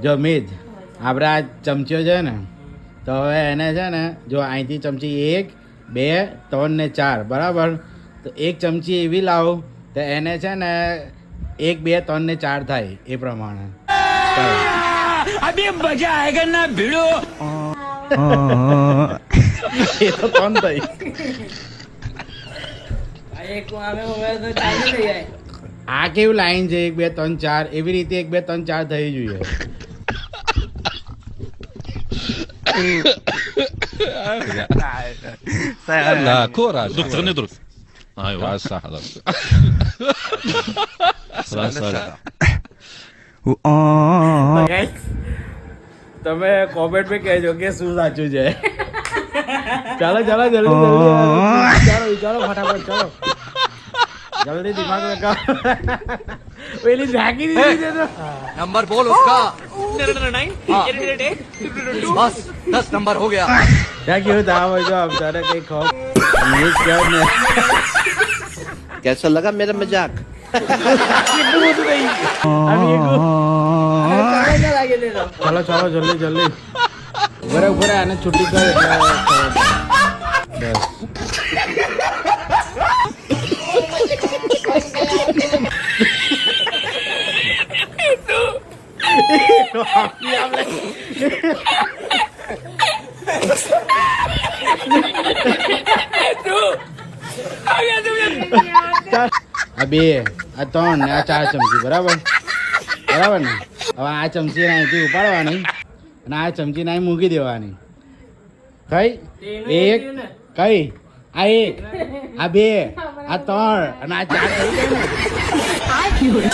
જો મિત આપણે આ ચમચીઓ છે ને તો હવે એને છે ને જો અહીંથી ચમચી 1 2 3 ને 4 બરાબર તો એક ચમચી એવી લાવો તો એને છે ને 1 2 3 ને 4 થાય એ પ્રમાણે अभी मजा आएगा ना भिड़ो એ તો 3 થઈ આ કેવું લાઈન છે 1 2 3 4 એવી રીતે 1 2 3 4 થઈ જોઈએ لا كورة دكتور ندرس ايوه صح خلاص તમે કોમેન્ટ માં કહેજો કે શું સાચું છે ચાલો ચાલો જલ્દી જલ્દી વિચારો ફટાફટ ચાલો જલ્દી દિમાગ લગાવો પેલી ઝાંકી દીધી છે તો नंबर बोल उसका 9 बस 10 नंबर हो गया क्या क्यों था वो जो अब तारे कहीं खो ये क्या ने कैसा लगा मेरा मजाक चलो चलो जल्दी जल्दी ऊपर ऊपर आने छुट्टी कर बस અબે આ 3 ને આ 4 ચમચી બરાબર બરાબર ને હવે આ ચમચી અહીંથી ઉપાડવાની અને આ ચમચી અહીં મૂકી દેવાની કઈ એક કઈ આ 1 આ 2 આ 3 અને આ 4 થઈ ગયું ને